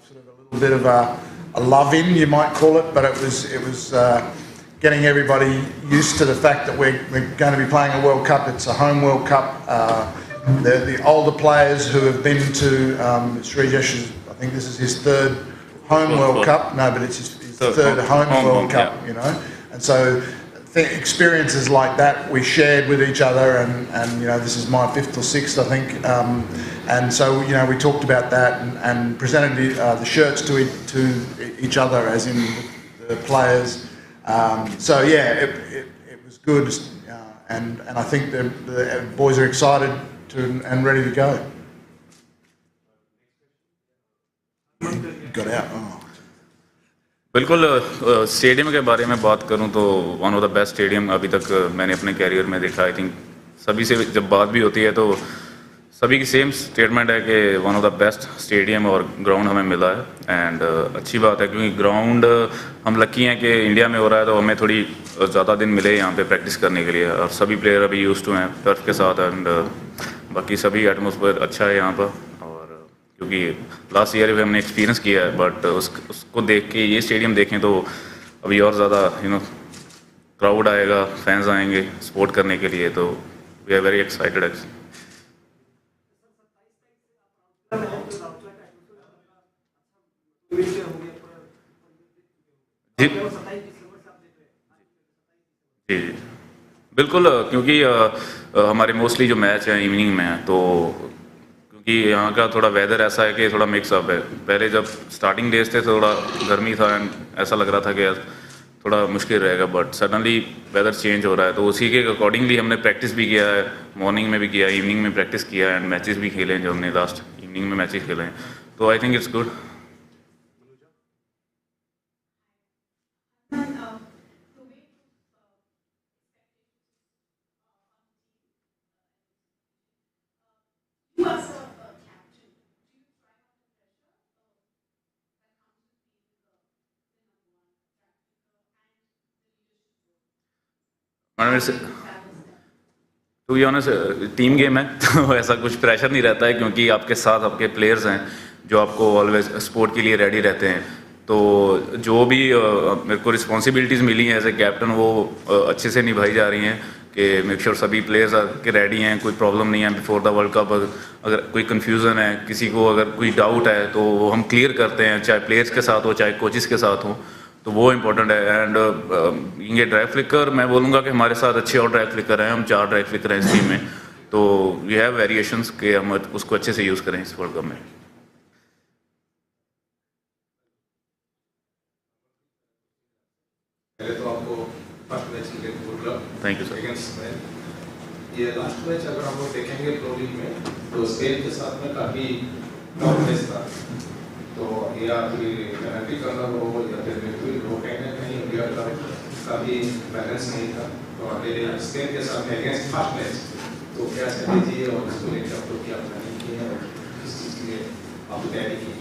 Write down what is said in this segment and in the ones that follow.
sort of a little bit of a love-in, you might call it, but it was getting everybody used to the fact that we're going to be playing a World Cup. It's a home World Cup. The older players who have been to Srijesh, I think this is his third home World Cup. No, but it's his third home World Cup, you know. And so experiences like that we shared with each other, and you know, this is my 5th or 6th, I think. And so, you know, we talked about that and presented the shirts to each other, as in the players. So yeah, it was good, and I think the boys are excited and ready to go. Got out. Oh. बिल्कुल stadium के बारे में बात करूं तो one of the best stadium अभी तक मैंने अपने कैरियर में देखा। आई थिंक सभी से जब बात भी होती है तो सभी की सेम स्टेटमेंट है कि one of the best stadium और ग्राउंड हमें मिला है। एंड अच्छी बात है क्योंकि ग्राउंड हम लकी हैं कि इंडिया में हो रहा है, तो हमें थोड़ी ज़्यादा दिन मिले यहाँ पे प्रैक्टिस करने के लिए, और सभी प्लेयर अभी यूज्ड टू हैं टर्फ के साथ। एंड बाकी सभी एटमॉस्फेयर अच्छा है यहाँ पर, और क्योंकि लास्ट ईयर भी हमने एक्सपीरियंस किया है, बट उसको देख के ये स्टेडियम देखें तो अभी और ज़्यादा यू नो क्राउड आएगा, फैंस आएंगे सपोर्ट करने के लिए, तो वी आर वेरी एक्साइटेड। जी जी बिल्कुल, क्योंकि हमारे मोस्टली जो मैच हैं इवनिंग में हैं, तो क्योंकि यहाँ का थोड़ा वेदर ऐसा है कि थोड़ा मिक्सअप है। पहले जब स्टार्टिंग डेज थे थोड़ा गर्मी था एंड ऐसा लग रहा था कि थोड़ा मुश्किल रहेगा, बट सडनली वेदर चेंज हो रहा है, तो उसी के अकॉर्डिंगली हमने प्रैक्टिस भी किया है, मॉर्निंग में भी किया, इवनिंग में प्रैक्टिस किया एंड मैचेस भी खेले हैं। जो हमने लास्ट इवनिंग में मैचेस खेले हैं, तो I think it's good. To be honest team game है तो ऐसा कुछ प्रेशर नहीं रहता है, क्योंकि आपके साथ आपके प्लेयर्स हैं जो आपको ऑलवेज सपोर्ट के लिए रेडी रहते हैं। तो जो भी मेरे को रिस्पॉन्सिबिलिटीज़ मिली हैं एज ए कैप्टन, वो अच्छे से निभाई जा रही हैं कि मेक श्योर सभी प्लेयर्स के रेडी हैं, कोई प्रॉब्लम नहीं है बिफोर द वर्ल्ड कप। अगर कोई कन्फ्यूज़न है, किसी को अगर कोई डाउट है, तो वो हम क्लियर करते हैं, चाहे प्लेयर्स के साथ हो चाहे कोचेस के साथ हो, तो वो इम्पोर्टेंट है। एंड ये ड्राइव फ्लिकर मैं बोलूँगा कि हमारे साथ अच्छे और ड्राइव फ्लिकर हैं, हम 4 ड्राइव फ्लिकर हैं इस टीम में, तो वी हैव वेरिएशंस के हम उसको अच्छे से यूज़ करें इस वर्ल्ड कप में। पहले तो आपको फर्स्ट मैच के लिए good luck. Thank you sir. ये लास्ट मैच अगर हम लोग देखेंगे प्रो लीग में, तो स्पेन के साथ में काफ़ी टफ मैच था, तो या फिर पेनल्टी करना हो या फिर बिल्कुल वो कहीं इंडिया का काफ़ी बैलेंस नहीं था, तो स्पेन के साथ में अगेंस्ट फर्स्ट मैच, तो क्या स्ट्रेटेजी है और इसको लेकर आप लोग क्या प्लानिंग की है और किस चीज़ के लिए आप तैयारी की?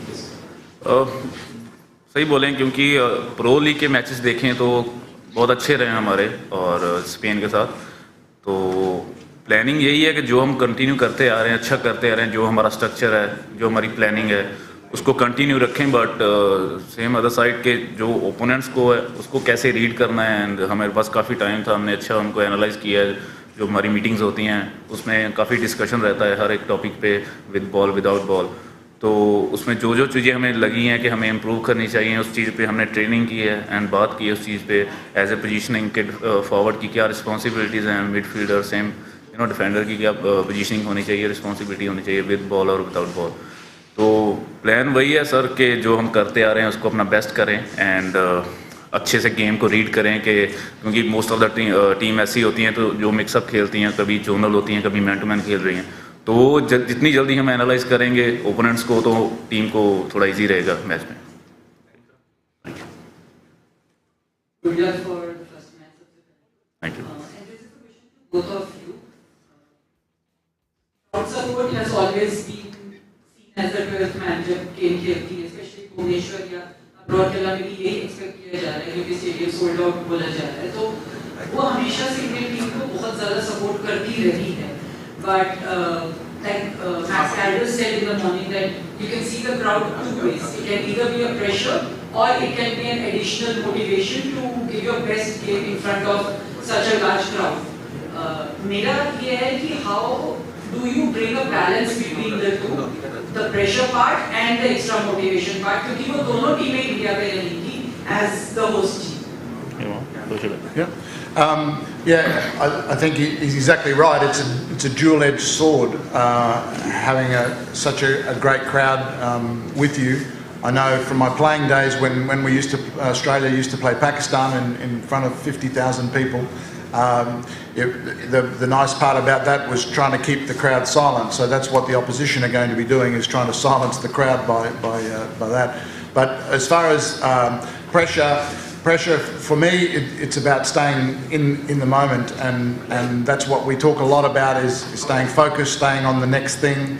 सही बोलें, क्योंकि प्रो लीग के मैचेस देखें तो बहुत अच्छे रहे हमारे और स्पेन के साथ, तो प्लानिंग यही है कि जो हम कंटिन्यू करते आ रहे हैं, अच्छा करते आ रहे हैं, जो हमारा स्ट्रक्चर है, जो हमारी प्लानिंग है, उसको कंटिन्यू रखें। बट सेम अदर साइड के जो ओपोनेंट्स को है उसको कैसे रीड करना है, एंड हमारे पास काफ़ी टाइम था, हमने अच्छा उनको एनालाइज किया है। जो हमारी मीटिंग्स होती हैं उसमें काफ़ी डिस्कशन रहता है हर एक टॉपिक पे, विद बॉल विदाउट बॉल, तो उसमें जो जो चीज़ें हमें लगी हैं कि हमें इम्प्रूव करनी चाहिए, उस चीज़ पे हमने ट्रेनिंग की है एंड बात की है उस चीज़ पे। एज ए पोजीशनिंग के फॉरवर्ड की क्या रिस्पॉन्सिबिलिटीज़ हैं, midfielder same you know defender की क्या पोजीशनिंग होनी चाहिए, रिस्पॉन्सिबिलिटी होनी चाहिए विद बॉल और विदाउट बॉल। तो प्लान वही है सर कि जो हम करते आ रहे हैं उसको अपना बेस्ट करें एंड अच्छे से गेम को रीड करें, कि क्योंकि मोस्ट ऑफ द टीम ऐसी होती हैं तो जो मिक्सअप खेलती हैं, कभी जोनल होती हैं, कभी मैन टू मैन खेल रही हैं, तो जितनी जल्दी हम एनालाइज करेंगे ओपोनेंट्स को, तो टीम को थोड़ा इजी रहेगा मैच में। Thank you. वो हमेशा से इंडियन टीम को बहुत ज़्यादा सपोर्ट करती रही है, but like Max Calder said in the morning, that you can see the crowd two ways. It can either be a pressure or it can be an additional motivation to give your best game in front of such a large crowd. मेरा ये है कि how do you bring a balance between the two, the pressure part and the extra motivation part, क्योंकि वो दोनों टीमें India में रहेंगी as the host team. I think he's exactly right. It's a dual-edged sword, having such a great crowd with you. I know from my playing days when Australia used to play Pakistan in front of 50,000 people. The nice part about that was trying to keep the crowd silent. So that's what the opposition are going to be doing, is trying to silence the crowd by that. But as far as pressure for me, it's about staying in the moment, and that's what we talk a lot about, is staying focused, staying on the next thing.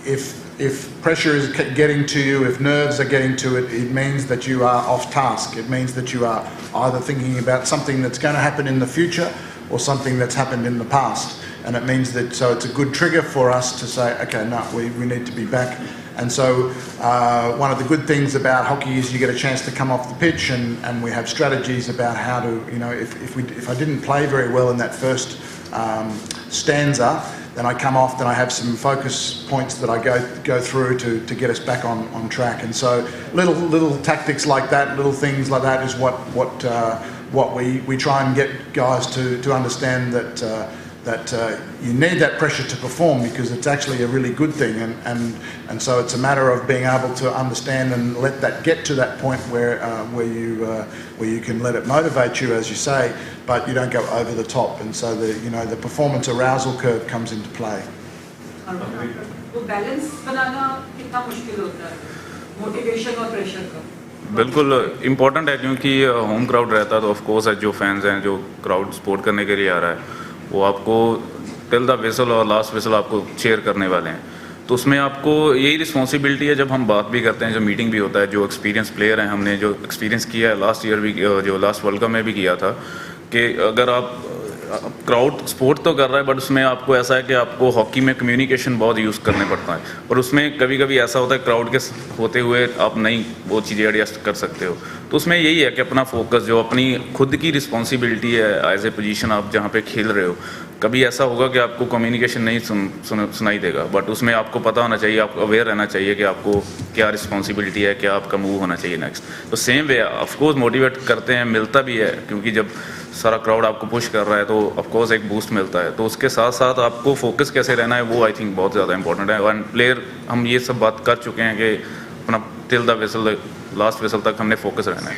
If pressure is getting to you, if nerves are getting to it, it means that you are off task. It means that you are either thinking about something that's going to happen in the future or something that's happened in the past. And it means that, so it's a good trigger for us to say, okay, no, we need to be back. And so one of the good things about hockey is you get a chance to come off the pitch, and we have strategies about how to, if I didn't play very well in that first stanza, then I come off, then I have some focus points that I go through to get us back on track. And so little tactics like that, little things like that is what we try and get guys to understand, that you need that pressure to perform, because it's actually a really good thing, and so it's a matter of being able to understand and let that get to that point where you can let it motivate you, as you say, but you don't go over the top, and so the performance arousal curve comes into play. वो balance बनाना कितना मुश्किल होता है, motivation और pressure का? बिल्कुल important है, क्योंकि होम क्राउड रहता है तो ऑफ कोर्स जो फैंस हैं, जो क्राउड सपोर्ट करने के लिए आ रहा है, वो आपको टिल द विसल और लास्ट विसल आपको चेयर करने वाले हैं. तो उसमें आपको यही रिस्पॉन्सिबिलिटी है. जब हम बात भी करते हैं, जो मीटिंग भी होता है, जो एक्सपीरियंस प्लेयर हैं, हमने जो एक्सपीरियंस किया है लास्ट ईयर भी, जो लास्ट वर्ल्ड कप में भी किया था, कि अगर आप क्राउड सपोर्ट तो कर रहा है, बट उसमें आपको ऐसा है कि आपको हॉकी में कम्युनिकेशन बहुत यूज़ करने पड़ता है, और उसमें कभी कभी ऐसा होता है क्राउड के होते हुए आप नहीं वो चीज़ें एडजस्ट कर सकते हो. तो उसमें यही है कि अपना फोकस, जो अपनी खुद की रिस्पॉन्सिबिलिटी है एज ए पोजीशन आप जहाँ पे खेल रहे हो, कभी ऐसा होगा कि आपको कम्युनिकेशन नहीं सुनाई देगा, बट उसमें आपको पता होना चाहिए, आपको अवेयर रहना चाहिए कि आपको क्या रिस्पॉन्सिबिलिटी है, क्या आपका मूव होना चाहिए नेक्स्ट. तो सेम वे ऑफकोर्स मोटिवेट करते हैं, मिलता भी है, क्योंकि जब सारा क्राउड आपको पुश कर रहा है तो ऑफकोर्स एक बूस्ट मिलता है. तो उसके साथ साथ आपको फोकस कैसे रहना है, वो आई थिंक बहुत ज़्यादा इंपॉर्टेंट है. और प्लेयर हम ये सब बात कर चुके हैं कि अपना till the whistle, last whistle तक हमने फोकस रहना है.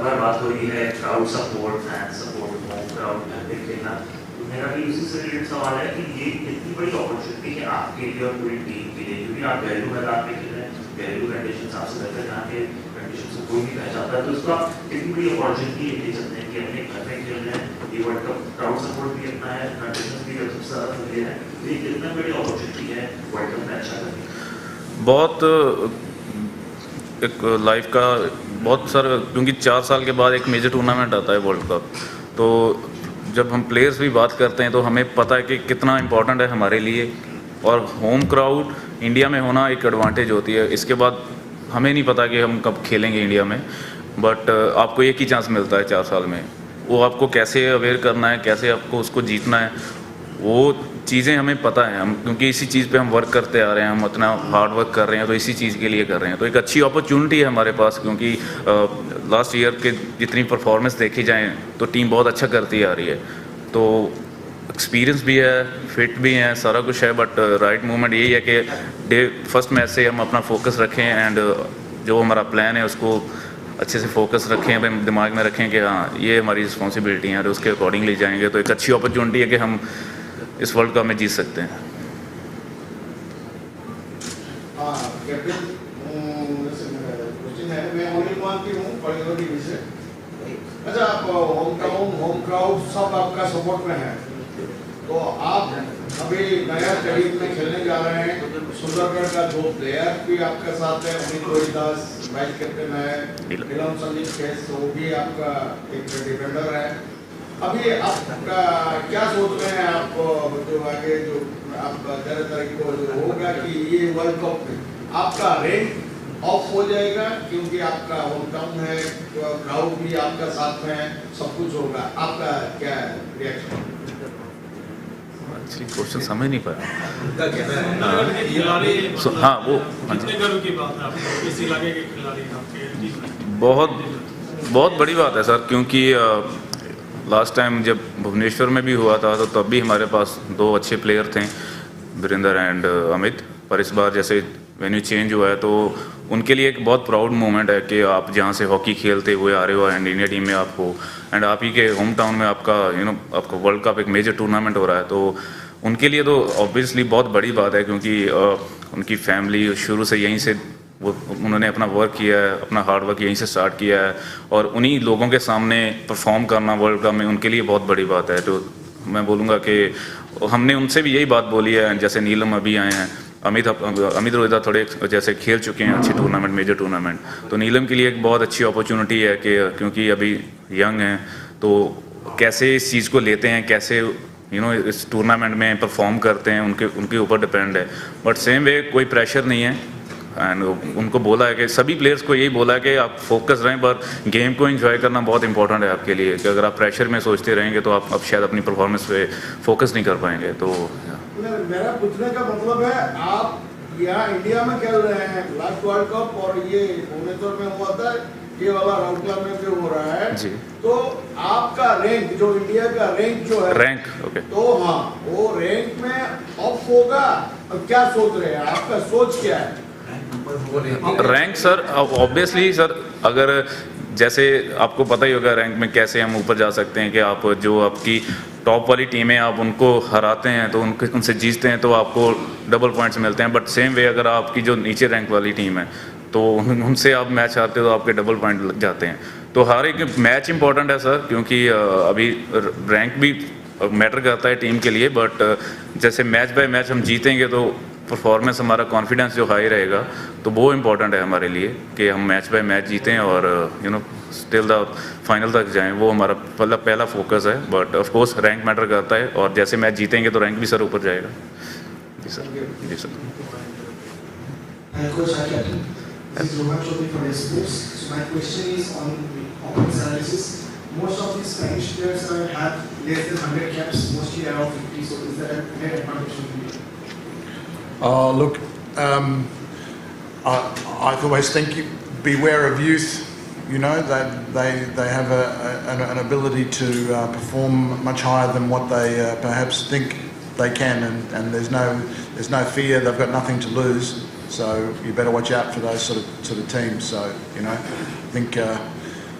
बार बात हो रही है crowd support, fan support, home crowd खेलना. तो मेरा भी उसी से रिलेटेड सवाल है कि ये कितनी बड़ी अपॉर्चुनिटी है आपके लिए और पूरी टीम के लिए, क्योंकि आप घरेलू मैदान में खेल रहे हैं, घरेलू कंडीशन आपसे रहते हैं, जहाँ के कंडीशन से कोई नहीं पहचानता है. तो इसको आप कितनी बड़ी अपॉर्चुनिटी लेके चलते हैं कि अपने घर में खेल रहे हैं, ये वर्ल्ड कप क्राउड सपोर्ट भी इतना है, कंडीशन भी सबसे ज़्यादा मिले हैं, तो ये कितना बड़ी अपॉर्चुनिटी है वर्ल्ड कप में अच्छा करने की? बहुत एक लाइफ का बहुत सर, क्योंकि 4 साल के बाद एक मेजर टूर्नामेंट आता है वर्ल्ड कप, तो जब हम प्लेयर्स भी बात करते हैं तो हमें पता है कि कितना इम्पोर्टेंट है हमारे लिए. और होम क्राउड इंडिया में होना एक एडवांटेज होती है. इसके बाद हमें नहीं पता कि हम कब खेलेंगे इंडिया में, बट आपको एक ही चांस मिलता है 4 साल में. वो आपको कैसे अवेयर करना है, कैसे आपको उसको जीतना है, वो चीज़ें हमें पता है. हम क्योंकि इसी चीज़ पे हम वर्क करते आ रहे हैं, हम इतना हार्ड वर्क कर रहे हैं, तो इसी चीज़ के लिए कर रहे हैं. तो एक अच्छी अपॉर्चुनिटी है हमारे पास, क्योंकि लास्ट ईयर के जितनी परफॉर्मेंस देखी जाए तो टीम बहुत अच्छा करती आ रही है. तो एक्सपीरियंस भी है, फिट भी हैं, सारा कुछ है, बट राइट मूवमेंट यही है कि फर्स्ट मैच से हम अपना फोकस रखें, एंड जो हमारा प्लान है उसको अच्छे से फोकस रखें, दिमाग में रखें कि हाँ ये हमारी रिस्पॉन्सिबिलिटी है, और उसके अकॉर्डिंगली जाएंगे. तो एक अच्छी अपॉर्चुनिटी है कि हम इस वर्ल्ड कप में जीत सकते हैं. अच्छा, आप होम क्राउड सब आपका सपोर्ट में है, तो आप अभी नया करीब में खेलने जा रहे हैं. सुंदरगढ़ का 2 प्लेयर भी आपके साथ है, अमित रोहिदास वाइस कैप्टन है, नीलम संदीप केस वो भी आपका एक डिफेंडर है. अभी आपका क्या सोच रहे हैं आप जो आगे जो आप 13 तारीख को जो होगा कि ये वर्ल्ड कप में आपका रैंक ऑफ हो जाएगा क्योंकि आपका होम टाउन है, क्राउड भी आपका साथ में है, सब कुछ होगा, आपका क्या रिएक्शन? अच्छी क्वेश्चन समझ नहीं पाया। उनका कहना है हाँ वो कितने गर्व की बात है आपको इस इलाके के खिलाड़ी आपके टीम में? बहुत बड़ी बात है सर, क्योंकि लास्ट टाइम जब भुवनेश्वर में भी हुआ था तो तब भी हमारे पास 2 अच्छे प्लेयर थे, वीरेंद्र एंड अमित। पर इस बार जैसे वेन्यू चेंज हुआ है तो उनके लिए एक बहुत प्राउड मोमेंट है कि आप जहाँ से हॉकी खेलते हुए आ रहे हो एंड इंडिया टीम में आप हो एंड आप ही के होम टाउन में आपका आपका वर्ल्ड कप एक मेजर टूर्नामेंट हो रहा है, तो उनके लिए तो ऑब्वियसली बहुत बड़ी बात है, क्योंकि उनकी फैमिली शुरू से यहीं से वो उन्होंने अपना वर्क किया है, अपना हार्ड वर्क यहीं से स्टार्ट किया है और उन्हीं लोगों के सामने परफॉर्म करना वर्ल्ड कप में उनके लिए बहुत बड़ी बात है। तो मैं बोलूँगा कि हमने उनसे भी यही बात बोली है, जैसे नीलम अभी आए हैं, अमित रोहिता थोड़े जैसे खेल चुके हैं अच्छे टूर्नामेंट, मेजर टूर्नामेंट, तो नीलम के लिए एक बहुत अच्छी अपॉर्चुनिटी है कि क्योंकि अभी यंग हैं तो कैसे इस चीज़ को लेते हैं, कैसे इस टूर्नामेंट में परफॉर्म करते हैं, उनके ऊपर डिपेंड है। बट सेम वे कोई प्रेशर नहीं है एंड उनको बोला है कि सभी प्लेयर्स को यही बोला है कि आप फोकस रहें, पर गेम को एंजॉय करना बहुत इंपॉर्टेंट है आपके लिए, कि अगर आप प्रेशर में सोचते रहेंगे तो आप शायद अपनी परफॉर्मेंस पे फोकस नहीं कर पाएंगे। तो मेरा पूछने का मतलब है आप यहाँ इंडिया में खेल रहे हैं लास्ट वर्ल्ड कप और ये भुवनेश्वर में हुआ था, ये वाला राउरकेला में जो हो रहा है जी, तो आपका रैंक जो इंडिया का रैंक जो है रैंक ओके, तो हाँ वो रैंक में ऑफ होगा और क्या सोच रहे हैं, आपका सोच क्या है? रैंक सर ऑब्वियसली सर, अगर जैसे आपको पता ही होगा रैंक में कैसे हम ऊपर जा सकते हैं कि आप जो आपकी टॉप वाली टीमें आप उनको हराते हैं तो उनसे जीतते हैं तो आपको डबल पॉइंट्स मिलते हैं। बट सेम वे अगर आपकी जो नीचे रैंक वाली टीम है तो उनसे आप मैच हारते हो तो आपके डबल पॉइंट लग जाते हैं। तो हर एक मैच इंपॉर्टेंट है सर, क्योंकि अभी रैंक भी मैटर करता है टीम के लिए, बट जैसे मैच बाय मैच हम जीतेंगे तो परफॉर्मेंस हमारा कॉन्फिडेंस जो हाई रहेगा तो वो इम्पोर्टेंट है हमारे लिए कि हम मैच बाय मैच जीतें और स्टिल द फाइनल तक जाएं, वो हमारा पहला फोकस है। But of course rank matter करता है और जैसे मैच जीतेंगे तो रैंक भी सर ऊपर जाएगा। जी सर, जी sir. My question is on opponent's analysis. Most of these Spanish players have less than 100 caps, mostly around 50. So is that a fair advantage? Look, I always think beware of youth. That they have an ability to perform much higher than what they perhaps think they can, and there's no fear. They've got nothing to lose. So you better watch out for those sort of teams. So I think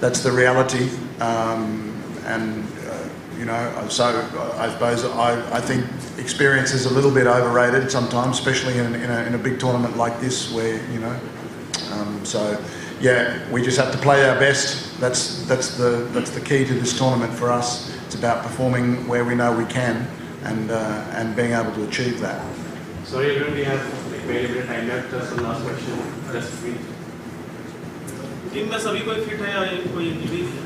that's the reality, so I suppose I think experience is a little bit overrated sometimes, especially in a big tournament like this, where so yeah, we just have to play our best. That's the key to this tournament for us. It's about performing where we know we can, and being able to achieve that. Sorry, everyone, we have very limited time left. So last question, just me. Team में सभी कोई fit है या कोई injury है?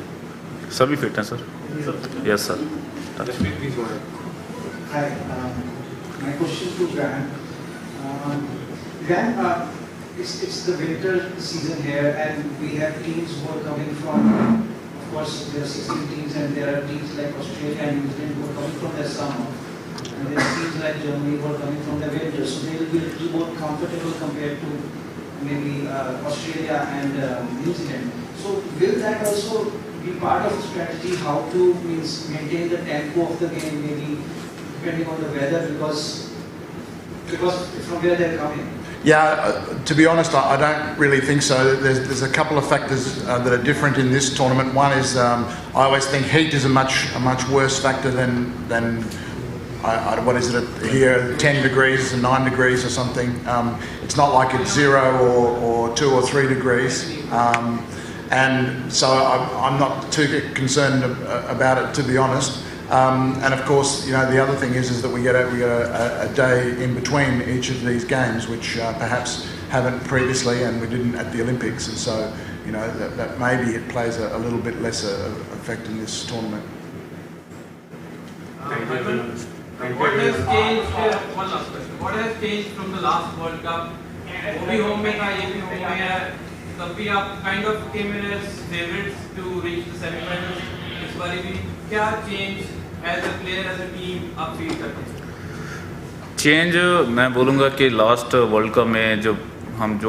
सभी fit हैं sir. Yes sir. Hi, my question to Grant. Grant, it's the winter season here, and we have teams who are coming from. Of course, there are 16 teams, and there are teams like Australia and New Zealand who are coming from their summer, and there are teams like Germany who are coming from the winter. So they will be a little more comfortable compared to maybe Australia and New Zealand. So will that also be part of the strategy, how to maintain the tempo of the game, maybe depending on the weather, because from where they're coming? Yeah, to be honest, I don't really think so. There's a couple of factors that are different in this tournament. One is I always think heat is a much worse factor than what is it here, 10 degrees and 9 degrees or something. It's not like it's 0 or 2 or 3 degrees. And so I'm not too concerned about it, to be honest. And of course, the other thing is that we get a day in between each of these games, which perhaps haven't previously, and we didn't at the Olympics. And so, that maybe it plays a little bit lesser effect in this tournament. What has changed? One last question. What has changed from the last World Cup? वो भी home में था, ये भी home में है. तब भी आप kind of came in as favorites to reach the semi-finals. इस बार भी क्या change as a player, as a team आप feel करते हैं? चेंज मैं बोलूँगा कि लास्ट वर्ल्ड कप में जो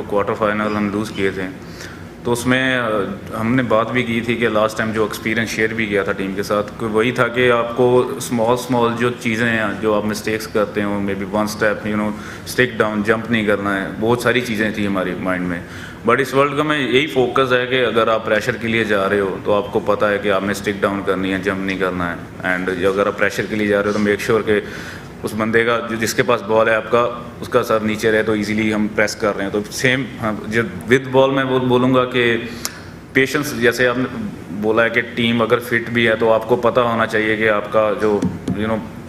क्वार्टर फाइनल हम लूज़ किए थे, तो उसमें हमने बात भी की थी कि लास्ट टाइम जो एक्सपीरियंस शेयर भी किया था टीम के साथ, कि वही था कि आपको स्मॉल जो चीज़ें हैं जो आप मिस्टेक्स करते हो, may be one step stick down, jump नहीं करना है, बहुत सारी चीज़ें थी हमारी माइंड में. बट इस वर्ल्ड कप में यही फोकस है कि अगर आप प्रेशर के लिए जा रहे हो तो आपको पता है कि आपने स्टिक डाउन करनी है, जंप नहीं करना है. एंड अगर आप प्रेशर के लिए जा रहे हो तो मेक श्योर कि उस बंदे का जिसके पास बॉल है आपका, उसका सर नीचे रहे तो इजीली हम प्रेस कर रहे हैं. तो सेम जो विद बॉल मैं बोलूँगा कि पेशेंस, जैसे आपने बोला है कि टीम अगर फिट भी है तो आपको पता होना चाहिए कि आपका जो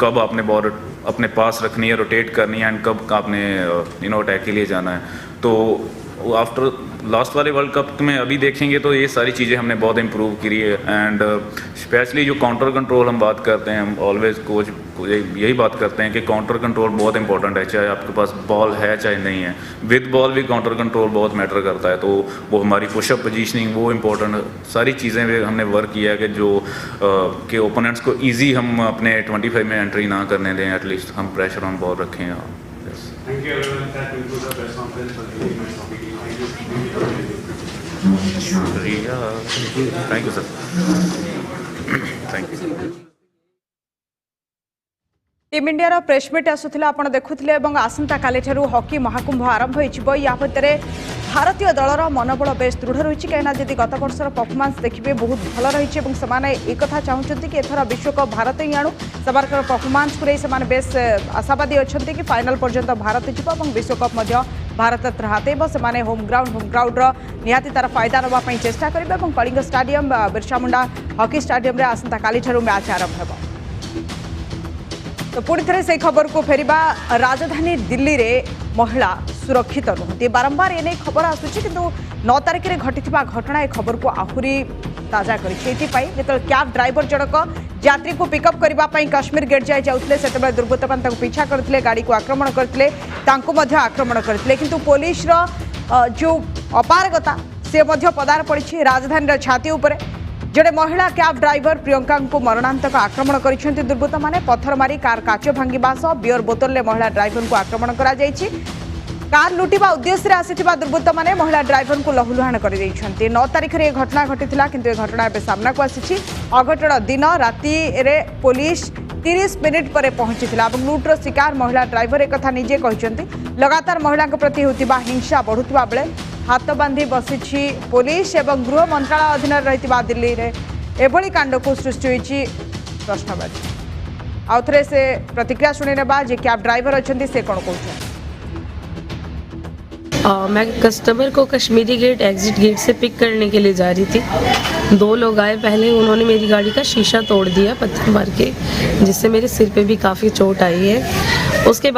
कब आपने बॉल अपने पास रखनी है, रोटेट करनी है, एंड कब आपने अटैक के लिए जाना है. तो आफ्टर लास्ट वाले वर्ल्ड कप में अभी देखेंगे तो ये सारी चीज़ें हमने बहुत इम्प्रूव करी है. एंड स्पेशली जो काउंटर कंट्रोल हम बात करते हैं, हम ऑलवेज कोच यही बात करते हैं कि काउंटर कंट्रोल बहुत इंपॉर्टेंट है, चाहे आपके पास बॉल है चाहे नहीं है. विद बॉल भी काउंटर कंट्रोल बहुत मैटर करता है. तो वो हमारी पुशअप पोजीशनिंग वो इम्पोर्टेंट सारी चीज़ें हमने वर्क किया है कि जो कि ओपोनेंट्स को ईजी हम अपने 25 में एंट्री ना करने दें, एटलीस्ट हम प्रेशर ऑन बॉल रखें. Thank you everyone. That concludes the press conference for the match topic. Thank you, sir. Thank you. Team India press meet आसूला आप देखुले आसंता काली हॉकी महाकुंभ आरंभ हो या भितर भारतीय दलर मनोबल बेस दृढ़ रही कहीं जब गत वर्षर परफॉर्मेंस देखिए बहुत भल रही एक चाहते कि एथर विश्वकप भारत ही आणु से परफॉर्मेंस को नहीं बेस आशावादी अच्छा कि फाइनल पर्यंत भारत जीव विश्वकप भारत हातेब से होम ग्राउंड निहाती तार फायदा नापी चेष्टा करेंगे. Kalinga stadium Birsa Munda hockey stadium आसंता काली मैच आरंभ हो. तो पुणी थे से खबर को फेरिबा. राजधानी दिल्ली रे महिला सुरक्षित नुहति बारंबार एने खबर आसूची किंतु 9 तारिख में घटी घटना ए खबर को आहरी ताजा कर कैब ड्राइवर जनक यात्री को पिकअप करने काश्मीर गेट जाए जाते से दुर्बृत्त मैंने पीछा करते, गाड़ी को आक्रमण करते, आक्रमण करते, किंतु पुलिस जो अपारगता से पदार पड़ी. राजधानी छाती उपरे जड़े महिला कैब ड्राइवर प्रियंका को मरणांतक आक्रमण कर दुर्बृत्त माने पत्थर मारी कार काच भांगा सह बियर बोतल में महिला ड्राइवर को आक्रमण कर कार लुटिबा उद्देश्य आसीथिबा दुर्बृत्त माने महिला ड्राइवर को लहुलुहाण कर 9 तारिख में घटना घटीला किंतु घटना एवं सामना को आसी. अघटन दिन राति रे पुलिस 30 मिनिट पर पहुंची लुट्र शिकार महिला ड्राइवर एक निजे कहते. लगातार महिला प्रति होता हिंसा बढ़ुवा बेले हाथ बांधी बसी पुलिस एवं गृह मंत्रालय अधीन रही दिल्ली में एभली कांड को सृष्टि होती प्रश्नवाची. आउ थे से प्रतिक्रिया शुणी ना जे कैब ड्राइवर अच्छा से कौन कहते. मैं कस्टमर को कश्मीरी गेट एग्जिट गेट से पिक करने के लिए जा रही थी. 2 लोग आए, पहले उन्होंने मेरी गाड़ी का शीशा तोड़ दिया पत्थर मार के, जिससे मेरे सिर पे भी काफ़ी चोट आई है. उसके बाद